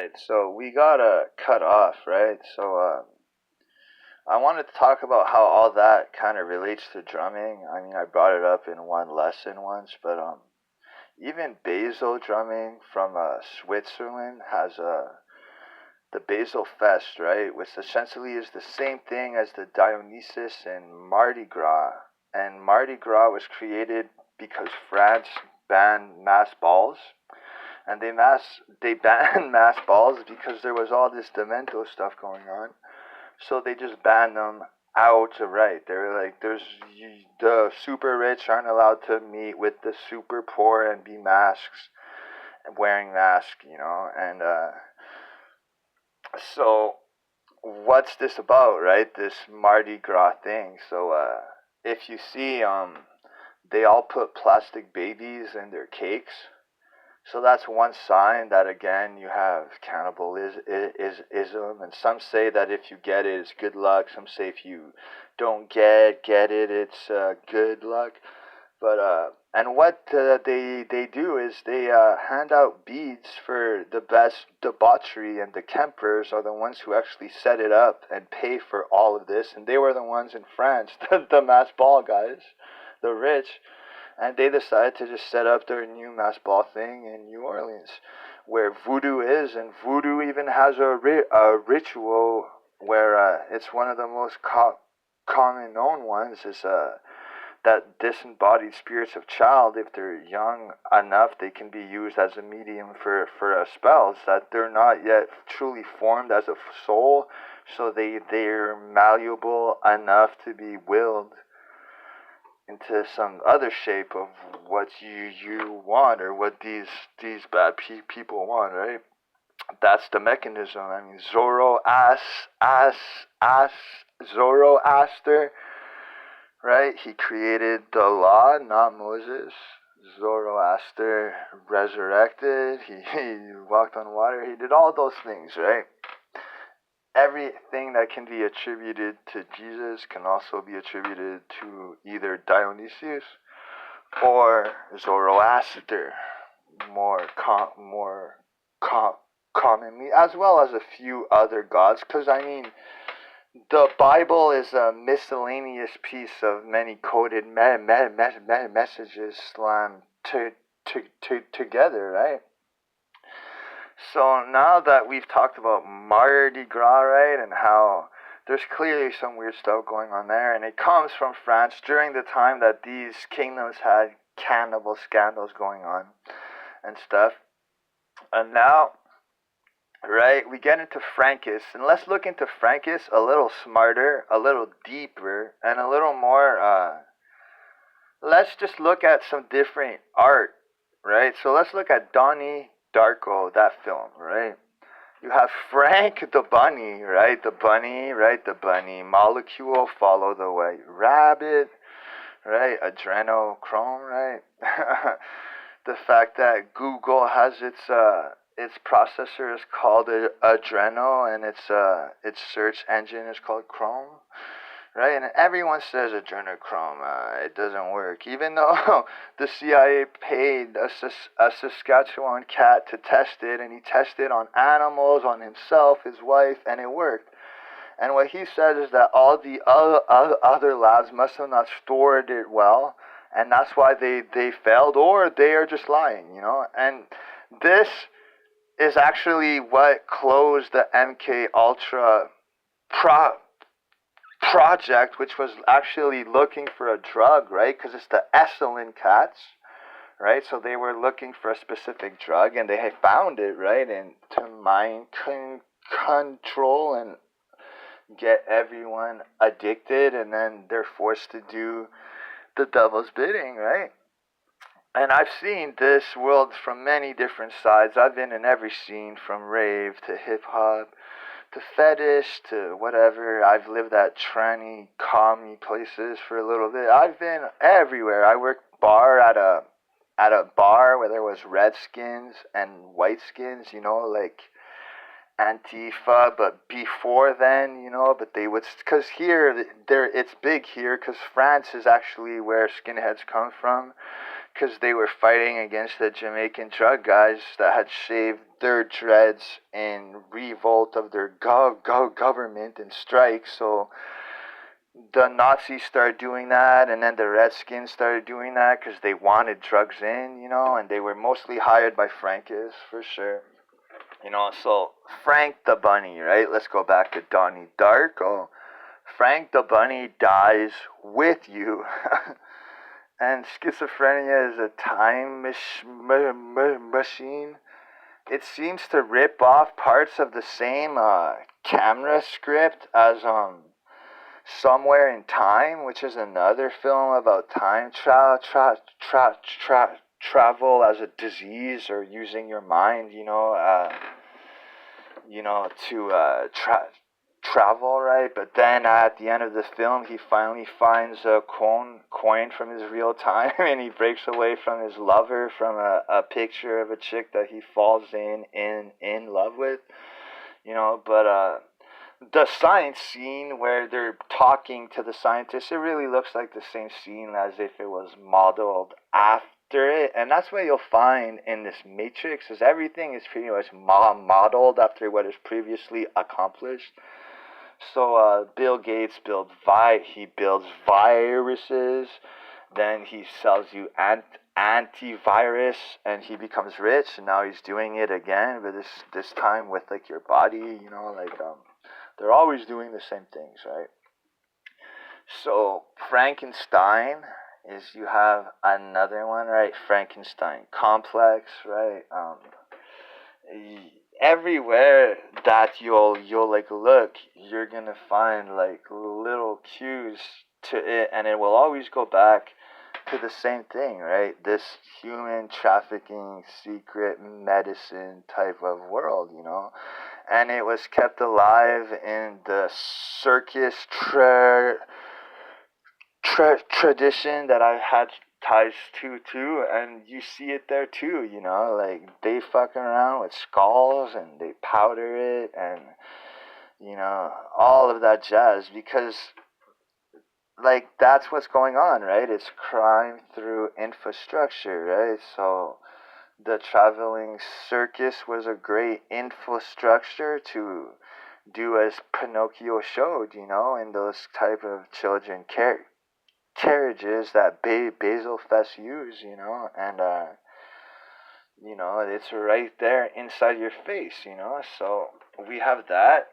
Right, so we gotta cut off, right? I wanted to talk about how all that kind of relates to drumming. I mean, I brought it up in one lesson once, but even basal drumming from Switzerland has the Basel Fest, right? Which essentially is the same thing as the Dionysus and Mardi Gras. And Mardi Gras was created because France banned mass balls, and they banned mass balls because there was all this demento stuff going on. So they just banned them outright. They were like, the super rich aren't allowed to meet with the super poor and be masks, wearing masks, and so what's this about, right? This Mardi Gras thing. If you see, they all put plastic babies in their cakes. So that's one sign that again you have cannibalism, and some say that if you get it, it's good luck. Some say if you don't get it, it's good luck. But and what they do is they hand out beads for the best debauchery, and the Kempers are the ones who actually set it up and pay for all of this, and they were the ones in France, the mass ball guys, the rich, and they decided to just set up their new mass ball thing in New Orleans, where voodoo is, and voodoo even has a ritual where it's one of the most common known ones is that disembodied spirits of child, if they're young enough, they can be used as a medium for spells that they're not yet truly formed as a soul, so they're malleable enough to be willed into some other shape of what you want, or what these bad people want, right? That's the mechanism. I mean, Zoroaster, right? He created the law, not Moses. Zoroaster resurrected. He walked on water. He did all those things, right? Everything that can be attributed to Jesus can also be attributed to either Dionysius or Zoroaster, commonly, as well as a few other gods. Because I mean, the Bible is a miscellaneous piece of many coded messages slammed together, right? So now that we've talked about Mardi Gras, right, and how there's clearly some weird stuff going on there, and it comes from France during the time that these kingdoms had cannibal scandals going on and stuff. And now, right, we get into Francus, and let's look into Francus a little smarter, a little deeper, and a little more, let's just look at some different art, right? So let's look at Donnie Darko, that film, right? You have Frank the bunny, right? The bunny, right? The bunny. Molecule, follow the white rabbit, right? Adrenochrome, right? The fact that Google has its processor is called Adreno, and its search engine is called Chrome, right? And everyone says adrenochrome, it doesn't work, even though the CIA paid a Saskatchewan cat to test it, and he tested on animals, on himself, his wife, and it worked. And what he says is that all the other labs must have not stored it well, and that's why they failed, or they are just lying, And this is actually what closed the MK Ultra project, which was actually looking for a drug, right? Because it's the Esalen cats, right? So they were looking for a specific drug, and they had found it, right? And to mind control and get everyone addicted, and then they're forced to do the devil's bidding, right? And I've seen this world from many different sides. I've been in every scene, from rave to hip hop to fetish to whatever. I've lived at tranny, commie places for a little bit. I've been everywhere. I worked at a bar where there was redskins and whiteskins, like Antifa, but before then, but they would, because here, it's big here, because France is actually where skinheads come from. because they were fighting against the Jamaican drug guys that had shaved their dreads in revolt of their government and strike. So the Nazis started doing that, and then the Redskins started doing that because they wanted drugs in, and they were mostly hired by Frankists, for sure. So Frank the Bunny, right? Let's go back to Donnie Darko. Frank the Bunny dies with you. And schizophrenia is a time machine. It seems to rip off parts of the same camera script as Somewhere in Time, which is another film about time travel as a disease, or using your mind, to travel, right? But then at the end of the film, he finally finds a coin from his real time, and he breaks away from his lover, from a picture of a chick that he falls in love with, But the science scene where they're talking to the scientists, it really looks like the same scene as if it was modeled after it. And that's what you'll find in this Matrix, is everything is pretty much modeled after what is previously accomplished. So Bill Gates builds viruses, then he sells you antivirus, and he becomes rich, and now he's doing it again, but this time with like your body, they're always doing the same things, right? So Frankenstein is, you have another one, right? Frankenstein complex, right? Everywhere that you'll like look, you're gonna find like little cues to it, and it will always go back to the same thing, right? This human trafficking, secret medicine type of world, and it was kept alive in the circus tradition that I've had ties to too, and you see it there too, like they fucking around with skulls and they powder it, and all of that jazz, because like that's what's going on, right? It's crime through infrastructure, right? So the traveling circus was a great infrastructure to do as Pinocchio showed, in those type of children carriages that Basil Fest used, and it's right there inside your face, So we have that.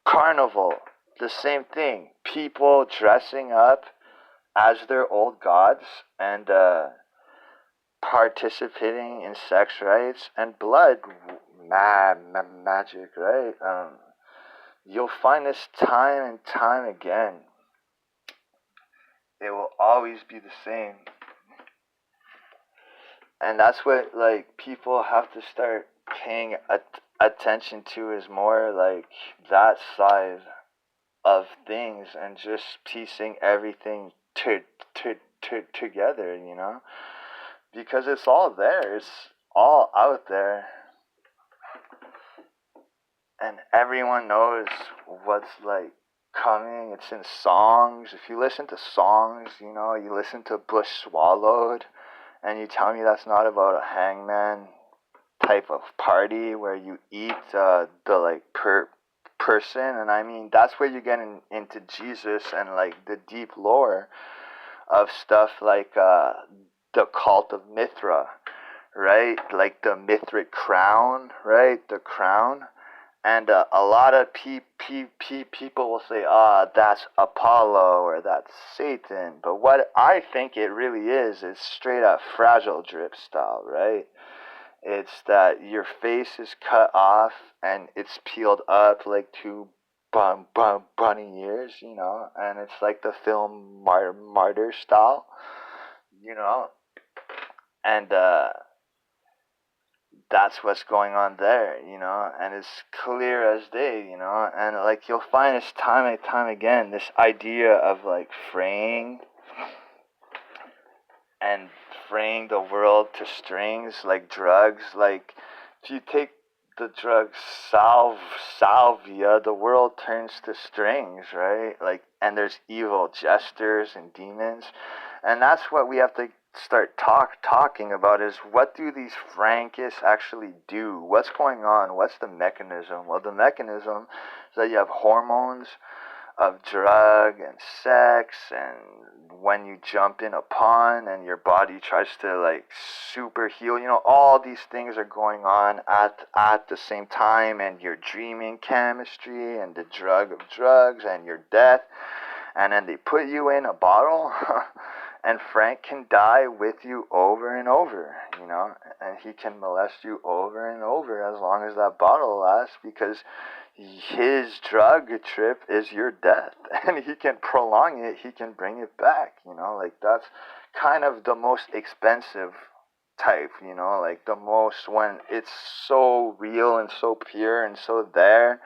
Carnival, the same thing. People dressing up as their old gods, and participating in sex rites and blood magic, right? You'll find this time and time again. It will always be the same. And that's what like people have to start paying attention to, is more like that side of things, and just piecing everything together, because it's all there. It's all out there. And everyone knows what's like coming. It's in songs. If you listen to songs, you listen to Bush Swallowed, and you tell me that's not about a hangman type of party where you eat the like person. And I mean, that's where you get into Jesus and like the deep lore of stuff like the cult of Mithra, right? Like the Mithric crown, right? The crown. And a lot of people will say, that's Apollo or that's Satan. But what I think it really is straight up Fragile Drip style, right? It's that your face is cut off and it's peeled up like two bunny ears, and it's like the film Martyr style, and that's what's going on there, and it's clear as day, and like you'll find this time and time again, this idea of like fraying the world to strings, like drugs. Like if you take the drug salvia, the world turns to strings, right? Like, and there's evil jesters and demons, and that's what we have to start talking about is, what do these Frankists actually do? What's going on? What's the mechanism? Well, the mechanism is that you have hormones of drug and sex, and when you jump in a pond and your body tries to like super heal, all these things are going on at the same time, and your dreaming chemistry and the drug of drugs and your death, and then they put you in a bottle and Frank can die with you over and over, and he can molest you over and over as long as that bottle lasts, because his drug trip is your death, and he can prolong it, he can bring it back, like that's kind of the most expensive type, like the most, when it's so real and so pure and so there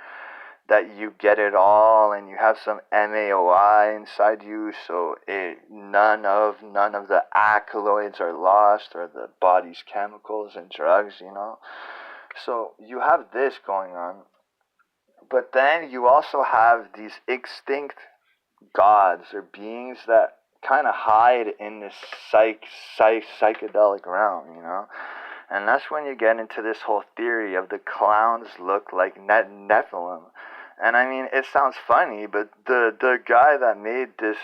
that you get it all, and you have some MAOI inside you, so none of the alkaloids are lost, or the body's chemicals and drugs, So you have this going on, but then you also have these extinct gods or beings that kind of hide in this psychedelic realm, And that's when you get into this whole theory of the clowns look like Nephilim. And I mean, it sounds funny, but the guy that made this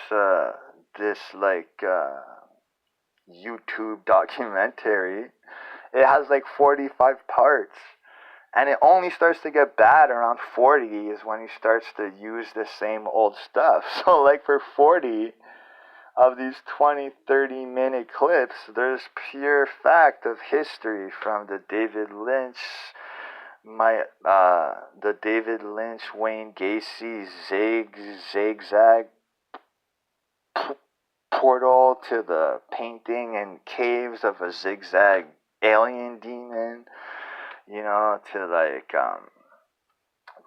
YouTube documentary, it has like 45 parts. And it only starts to get bad around 40 is when he starts to use the same old stuff. So like for 40 of these 20, 30-minute clips, there's pure fact of history from the David Lynch, Wayne Gacy zigzag portal to the painting and caves of a zigzag alien demon, to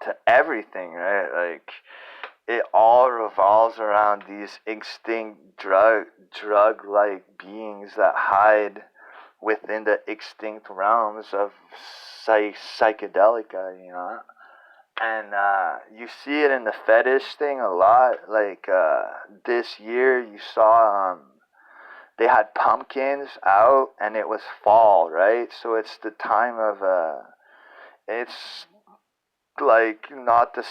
to everything, right? Like, it all revolves around these extinct drug-like beings that hide within the extinct realms of psychedelica, And you see it in the fetish thing a lot. Like this year, you saw they had pumpkins out, and it was fall, right? So it's the time of it's like not the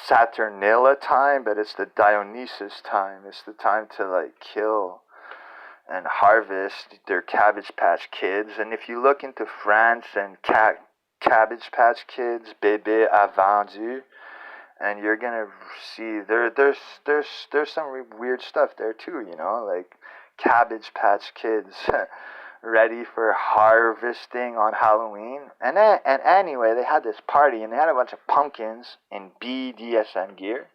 Saturnilla time, but it's the Dionysus time. It's the time to like kill and harvest their Cabbage Patch Kids. And if you look into France and Cabbage Patch Kids, bébé a vendu, and you're gonna see there's some weird stuff there too, like Cabbage Patch Kids ready for harvesting on Halloween. And anyway, they had this party, and they had a bunch of pumpkins in BDSM gear,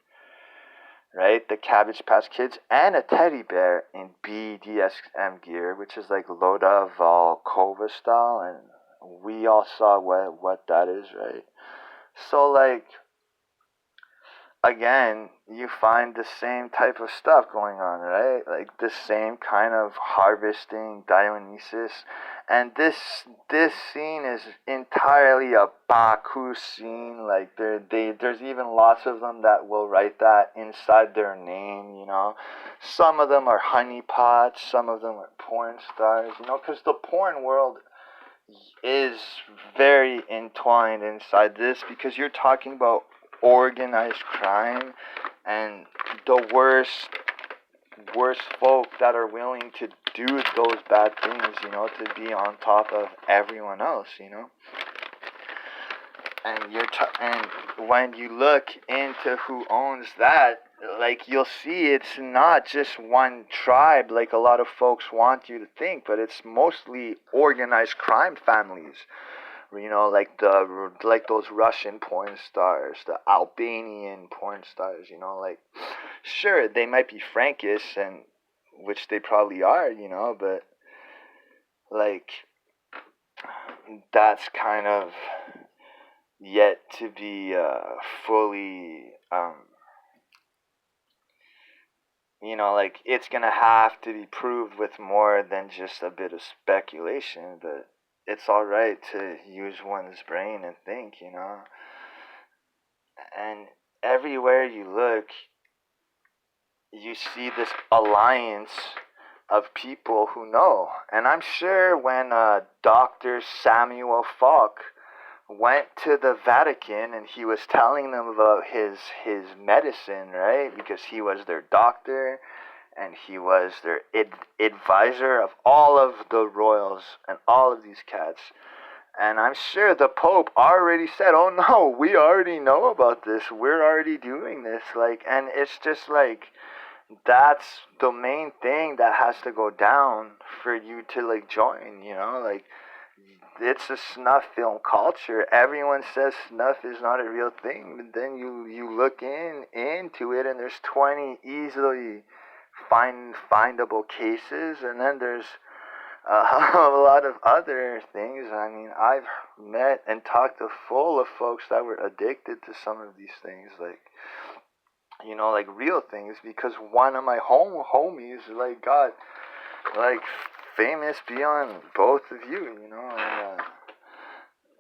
right? The Cabbage Patch Kids, and a teddy bear in BDSM gear, which is like Loda Volkova style, and we all saw what that is, right? So like, again, you find the same type of stuff going on, right? Like the same kind of harvesting Dionysus. And this scene is entirely a Baku scene. Like there's even lots of them that will write that inside their name, Some of them are honeypots, some of them are porn stars, because the porn world is very entwined inside this, because you're talking about organized crime and the worst folk that are willing to do those bad things, to be on top of everyone else, And and when you look into who owns that, like, you'll see it's not just one tribe like a lot of folks want you to think, but it's mostly organized crime families. Like those Russian porn stars, the Albanian porn stars, like, sure, they might be Frankists, and which they probably are, but like, that's kind of yet to be fully, like, it's gonna have to be proved with more than just a bit of speculation, but it's alright to use one's brain and think, And everywhere you look, you see this alliance of people who know. And I'm sure when Dr. Samuel Falk went to the Vatican and he was telling them about his medicine, right? Because he was their doctor and he was their advisor of all of the royals and all of these cats. And I'm sure the Pope already said, "Oh no, we already know about this. We're already doing this." Like, and it's just like that's the main thing that has to go down for you to like join, you know? Like it's a snuff film culture. Everyone says snuff is not a real thing, but then you look into it and there's 20 easily findable cases, and then there's a lot of other things. I mean, I've met and talked to full of folks that were addicted to some of these things, like, you know, like real things, because one of my homies, like, got, like, famous beyond both of you, you know, and,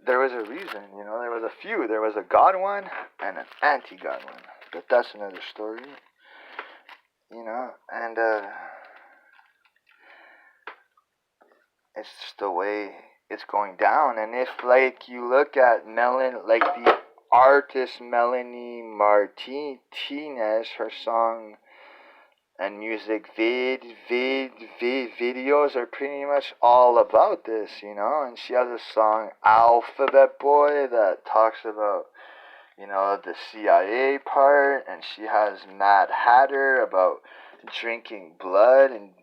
there was a reason, you know, there was a few. There was a God one and an anti-God one, but that's another story, you know, and, it's just the way it's going down. And if like you look at like the artist Melanie Martinez, her song and music videos are pretty much all about this, you know. And she has a song Alphabet Boy that talks about, you know, the CIA part, and she has Mad Hatter about drinking blood and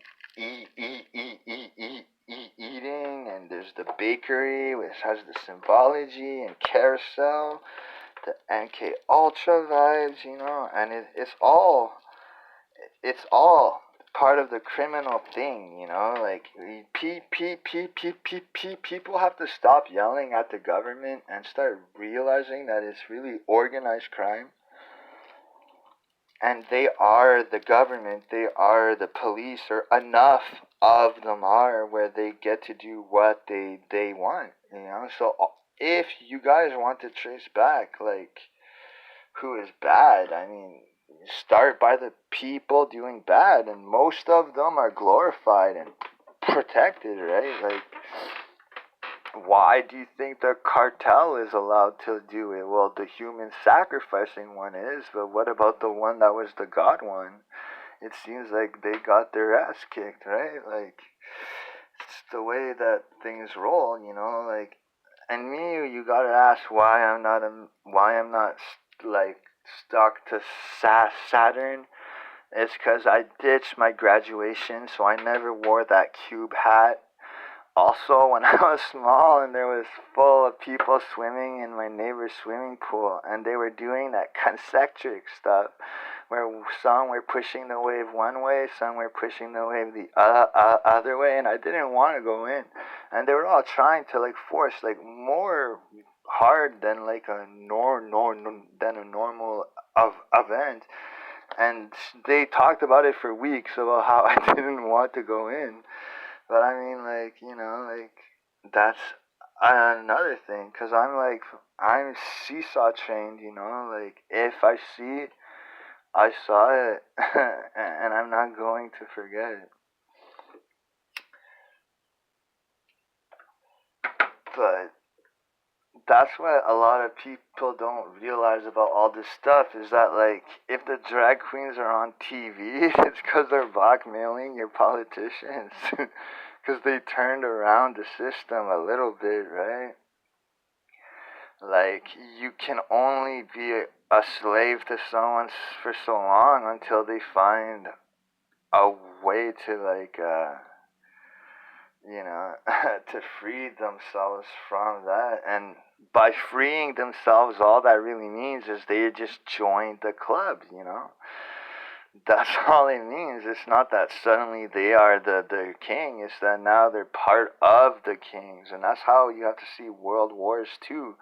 eating, and there's the bakery which has the symbology, and Carousel, the MK Ultra vibes, you know, and it's all part of the criminal thing, you know, like people have to stop yelling at the government and start realizing that it's really organized crime. And they are the government, they are the police, or enough of them are where they get to do what they want, you know. So if you guys want to trace back, like, who is bad, I mean, start by the people doing bad, and most of them are glorified and protected, right? Like, why do you think the cartel is allowed to do it? Well, the human sacrificing one is, but what about the one that was the God one? It seems like they got their ass kicked, right? Like, it's the way that things roll, you know. Like, and me, you gotta ask why I'm not like stuck to Saturn. It's because I ditched my graduation, so I never wore that cube hat. Also, when I was small and there was full of people swimming in my neighbor's swimming pool, and they were doing that concentric stuff, where some were pushing the wave one way, some were pushing the wave the other way, and I didn't want to go in. And they were all trying to like force like more hard than like a than a normal event. And they talked about it for weeks about how I didn't want to go in. But I mean, like, you know, like, that's another thing. Because I'm seesaw trained, you know. Like, if I see it, I saw it. And I'm not going to forget it. But that's what a lot of people don't realize about all this stuff is that, like, if the drag queens are on TV, it's because they're blackmailing your politicians. Because they turned around the system a little bit, right? Like, you can only be a slave to someone for so long until they find a way to, like, you know, to free themselves from that. And by freeing themselves, all that really means is they just joined the club, you know? That's all it means. It's not that suddenly they are the king. It's that now they're part of the kings. And that's how you have to see world wars too.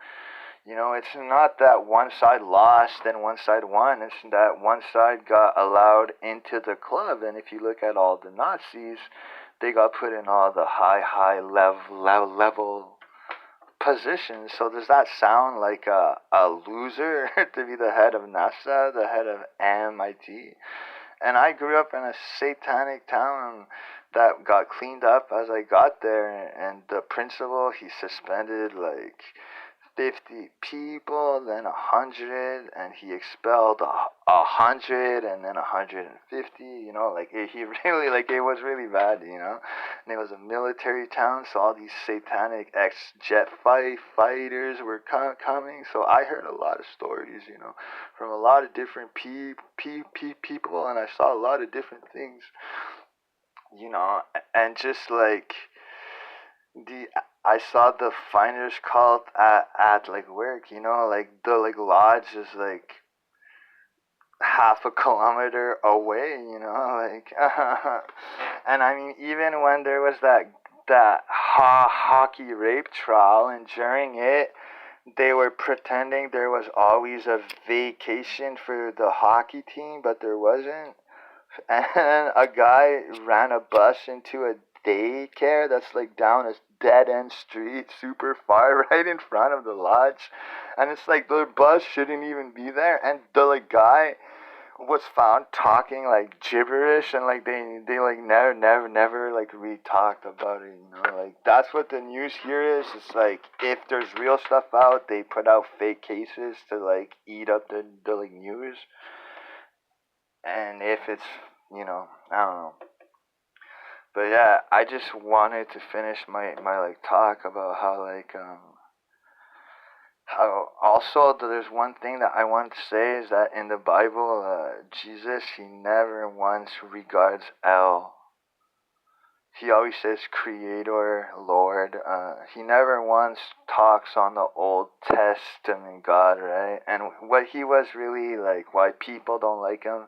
You know, it's not that one side lost and one side won. It's that one side got allowed into the club. And if you look at all the Nazis, they got put in all the high level positions. So does that sound like a loser to be the head of NASA, the head of MIT? And I grew up in a satanic town that got cleaned up as I got there, and the principal, he suspended like 50 people, then 100, and he expelled 100, and then 150, like he really, like, it was really bad, and it was a military town, so all these satanic ex-jet fighters were coming, so I heard a lot of stories, from a lot of different people, and I saw a lot of different things, and just like, the I saw the finder's cult at like work, like the like lodge is like half a kilometer away, like and I mean even when there was that hockey rape trial, and during it they were pretending there was always a vacation for the hockey team, but there wasn't. And a guy ran a bus into a daycare that's like down a dead end street, super far, right in front of the lodge. And it's like the bus shouldn't even be there. And the like guy was found talking like gibberish, and like they like never like re-talked about it. Like that's what the news here is. It's like if there's real stuff out, they put out fake cases to like eat up the like news. And if it's, I don't know. But yeah, I just wanted to finish my like talk about how also there's one thing that I want to say is that in the Bible, Jesus, he never once regards El. He always says Creator, Lord. He never once talks on the Old Testament God, right? And what he was really like, why people don't like him,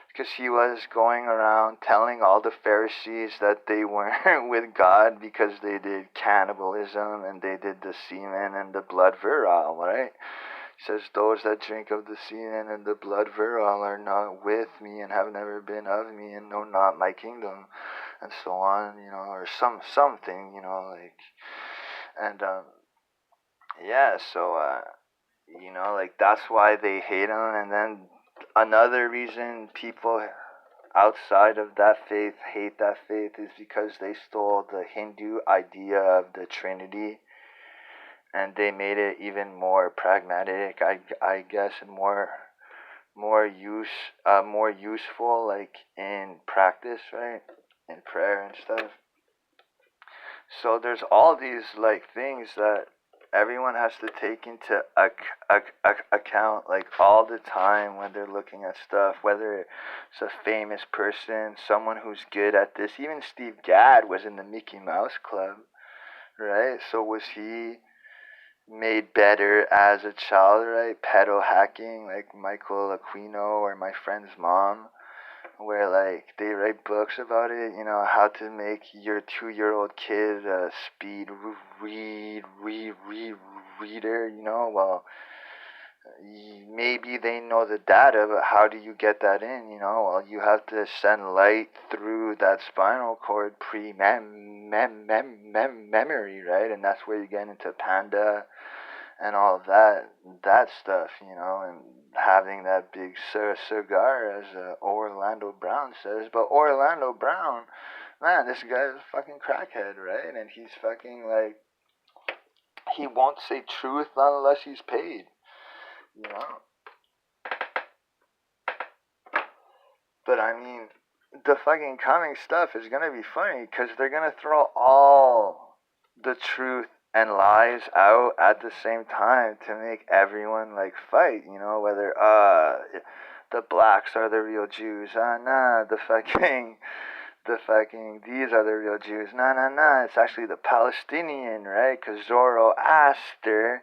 because he was going around telling all the Pharisees that they weren't with God because they did cannibalism and they did the semen and the blood virile, right? He says, those that drink of the semen and the blood virile are not with me and have never been of me and know not my kingdom, and so on, or something, like, and, yeah, so, like, that's why they hate him. And then another reason people outside of that faith hate that faith is because they stole the Hindu idea of the Trinity, and they made it even more pragmatic, I guess, and more useful, like in practice, right, in prayer and stuff. So there's all these like things that everyone has to take into account, like all the time when they're looking at stuff, whether it's a famous person, someone who's good at this. Even Steve Gadd was in the Mickey Mouse Club, right? So was he made better as a child, right? Pedo hacking, like Michael Aquino or my friend's mom, where like they write books about it, how to make your 2-year-old kid a speed reader, well, maybe they know the data, but how do you get that in, well, you have to send light through that spinal cord memory, right? And that's where you get into Panda and all of that stuff, and having that big cigar, as Orlando Brown says. But Orlando Brown, man, this guy's a fucking crackhead, right? And he's fucking like, he won't say truth unless he's paid, But I mean, the fucking coming stuff is gonna be funny because they're gonna throw all the truth and lies out at the same time to make everyone like fight, whether the blacks are the real Jews, nah, the fucking these are the real Jews, nah, it's actually the Palestinian, right? Because Zoroaster,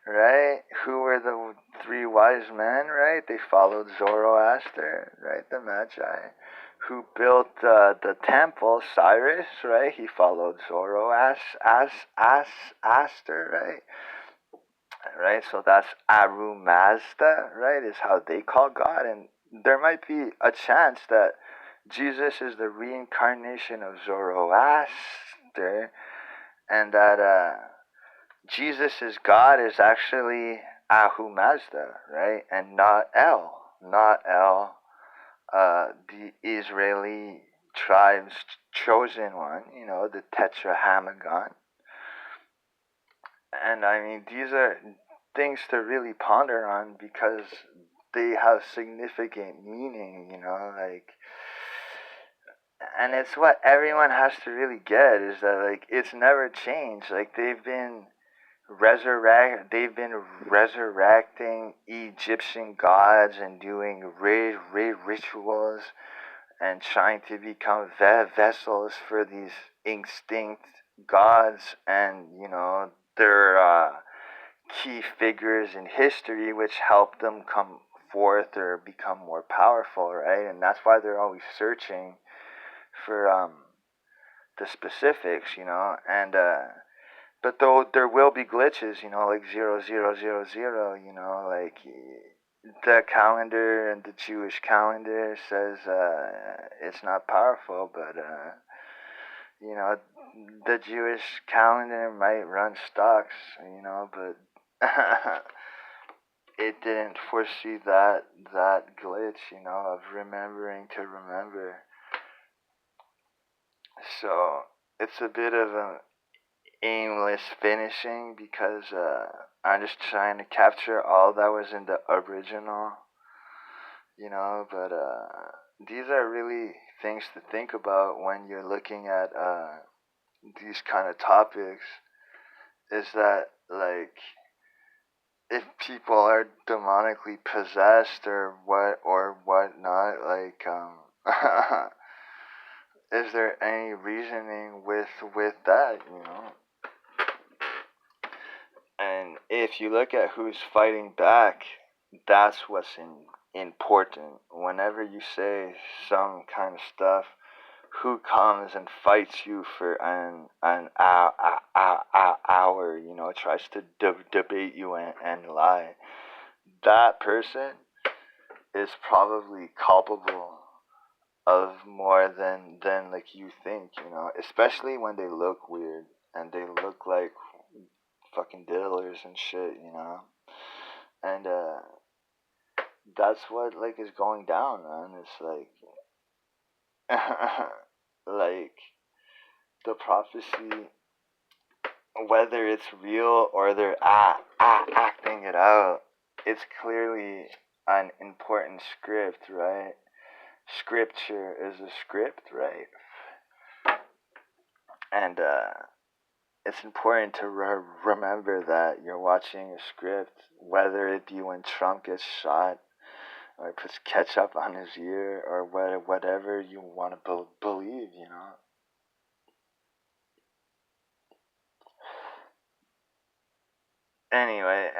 right? Who were the 3 wise men, right? They followed Zoroaster, right? The Magi. Who built the temple, Cyrus, right? He followed Zoroaster, right? Right, so that's Aru Mazda, right? Is how they call God, and there might be a chance that Jesus is the reincarnation of Zoroaster, and that Jesus' God is actually Ahu Mazda, right? And not El, the Israeli tribe's chosen one, the tetrahamagon. And I mean, these are things to really ponder on because they have significant meaning, like, and it's what everyone has to really get is that, like, it's never changed. Like, they've been resurrecting Egyptian gods and doing rituals and trying to become vessels for these extinct gods, and they're key figures in history which help them come forth or become more powerful, right? And that's why they're always searching for the specifics, and but though there will be glitches, like 0000, like the calendar and the Jewish calendar says it's not powerful, but the Jewish calendar might run stocks, but it didn't foresee that glitch, of remembering to remember. So it's a bit of an aimless finishing because I'm just trying to capture all that was in the original, but these are really things to think about when you're looking at these kind of topics, is that, like, if people are demonically possessed or whatnot, like, is there any reasoning with that, And if you look at who's fighting back, that's what's important. Whenever you say some kind of stuff, who comes and fights you for an hour, tries to debate you and lie, that person is probably culpable of more than like you think, especially when they look weird and they look like fucking diddlers and shit, and that's what, like, is going down, man. It's like like the prophecy, whether it's real or they're acting it out, it's clearly an important script, right? Scripture is a script, right? And it's important to remember that you're watching a script, whether it be when Trump gets shot or puts ketchup on his ear or whatever you want to believe, Anyway,